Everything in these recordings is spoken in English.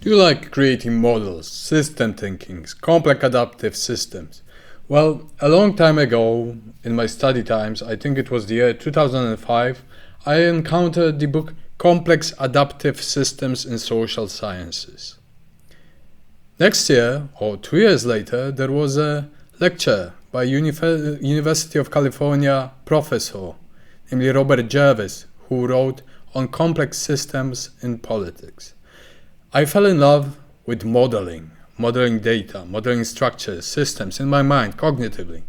Do you like creating models, system thinking, complex adaptive systems? Well, a long time ago, in my study times, I think it was the year 2005, I encountered the book Complex Adaptive Systems in Social Sciences. Next year, or 2 years later, there was a lecture by University of California professor, namely Robert Jervis, who wrote on complex systems in politics. I fell in love with modeling data, modeling structures, systems in my mind, cognitively.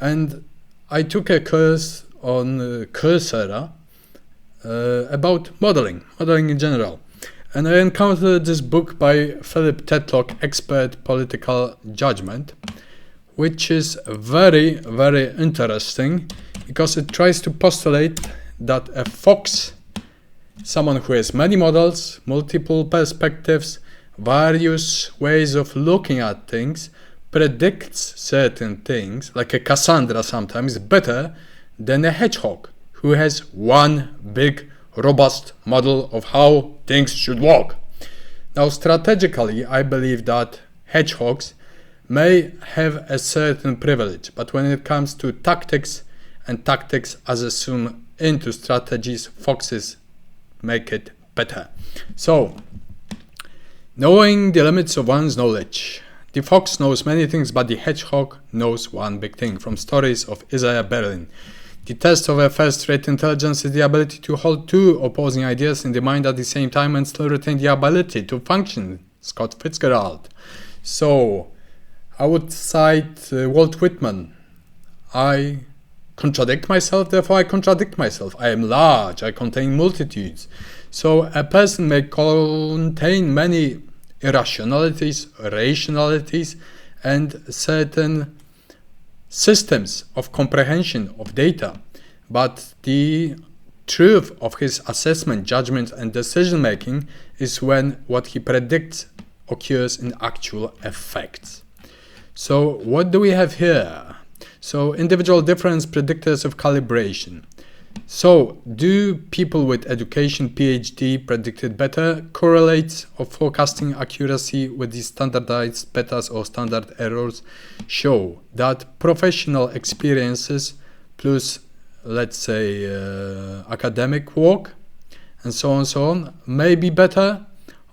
And I took a course on Coursera about modeling in general. And I encountered this book by Philip Tetlock, Expert Political Judgment, which is very, very interesting because it tries to postulate that a fox, someone who has many models, multiple perspectives, various ways of looking at things, predicts certain things, like a Cassandra sometimes, better than a hedgehog, who has one big, robust model of how things should work. Now, strategically, I believe that hedgehogs may have a certain privilege, but when it comes to tactics, and tactics as assumed into strategies, foxes make it better. So, knowing the limits of one's knowledge. The fox knows many things, but the hedgehog knows one big thing. From stories of Isaiah Berlin. The test of a first-rate intelligence is the ability to hold two opposing ideas in the mind at the same time and still retain the ability to function. Scott Fitzgerald. So, I would cite Walt Whitman. I contradict myself, therefore I contradict myself. I am large, I contain multitudes. So a person may contain many irrationalities, rationalities, and certain systems of comprehension of data. But the truth of his assessment, judgment, and decision making is when what he predicts occurs in actual effects. So what do we have here? So individual difference predictors of calibration. So do people with education, PhD, predicted better correlates of forecasting accuracy with the standardized betas or standard errors show that professional experiences plus, let's say, academic work and so on may be better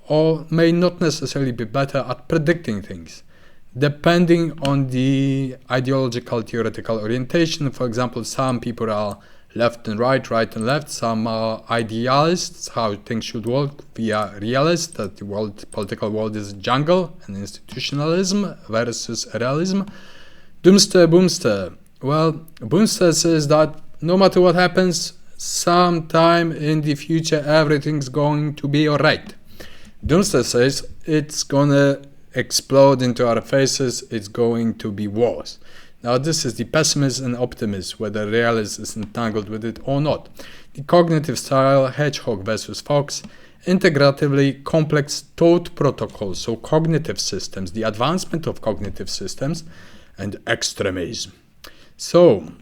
or may not necessarily be better at predicting things, depending on the ideological theoretical orientation. For example, some people are left and right and left. Some are idealists, how things should work. We are realists, that the political world is a jungle, and institutionalism versus realism. Doomster, boomster. Well, boomster says that no matter what happens, sometime in the future, everything's going to be alright. Doomster says it's gonna explode into our faces, it's going to be worse. Now this is the pessimist and optimist, whether realist is entangled with it or not. The cognitive style, hedgehog versus fox, integratively complex thought protocols, so cognitive systems, the advancement of cognitive systems, and extremism. So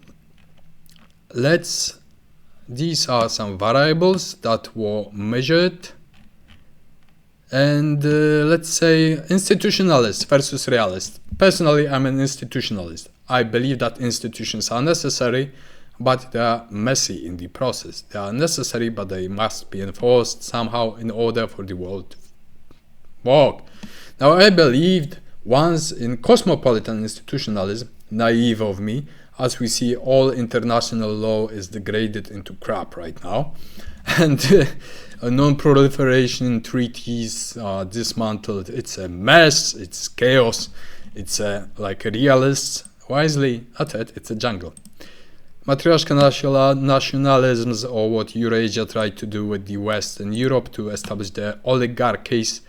these are some variables that were measured. And let's say institutionalist versus realist. Personally, I'm an institutionalist. I believe that institutions are necessary, but they are messy in the process. They are necessary, but they must be enforced somehow in order for the world to work. Now, I believed once in cosmopolitan institutionalism, naive of me, as we see all international law is degraded into crap right now. And non-proliferation treaties are dismantled. It's a mess, it's chaos, it's like realists wisely at it, it's a jungle. Matryoshka nationalisms, or what Eurasia tried to do with the West and Europe to establish their oligarchies,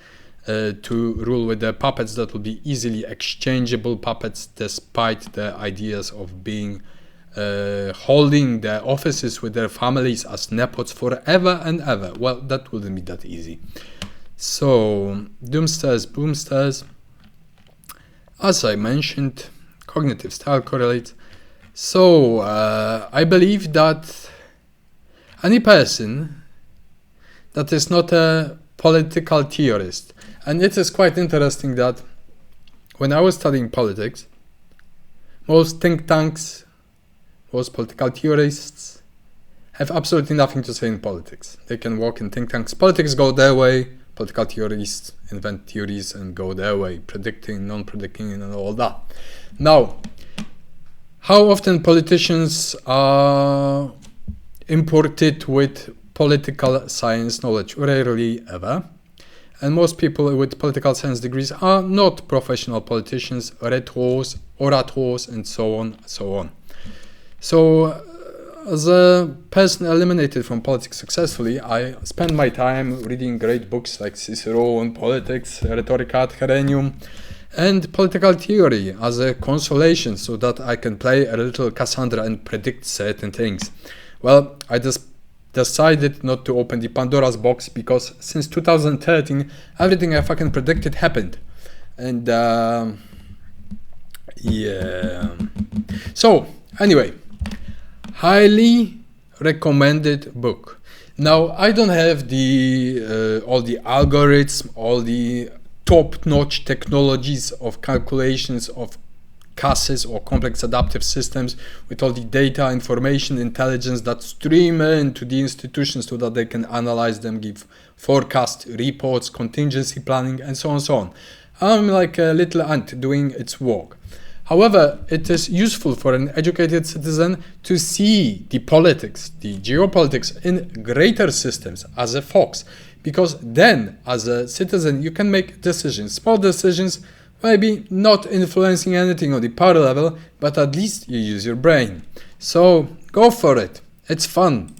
to rule with their puppets that will be easily exchangeable puppets despite their ideas of being holding their offices with their families as nepots forever and ever. Well, that wouldn't be that easy. So, doomsters, boomsters. As I mentioned, cognitive style correlates. So, I believe that any person that is not a political theorist, And it is quite interesting that when I was studying politics, most think tanks, most political theorists have absolutely nothing to say in politics. They can work in think tanks. Politics go their way. Political theorists invent theories and go their way, predicting, non-predicting, and all that. Now, how often politicians are imported with political science knowledge? Rarely ever. And most people with political science degrees are not professional politicians, rhetors, orators, and so on, so on. So, as a person eliminated from politics successfully, I spend my time reading great books like Cicero on politics, Rhetorica ad Herennium, and political theory as a consolation so that I can play a little Cassandra and predict certain things. Well, I just decided not to open the Pandora's box because since 2013, everything I fucking predicted happened. And yeah. So, anyway, highly recommended book. Now, I don't have the all the algorithms, all the top-notch technologies of calculations of CASs or complex adaptive systems with all the data, information, intelligence that stream into the institutions so that they can analyze them, give forecast reports, contingency planning, and so on and so on. I'm like a little ant doing its work. However, it is useful for an educated citizen to see the politics, the geopolitics in greater systems as a fox, because then as a citizen you can make decisions, small decisions, maybe not influencing anything on the power level, but at least you use your brain. So go for it. It's fun.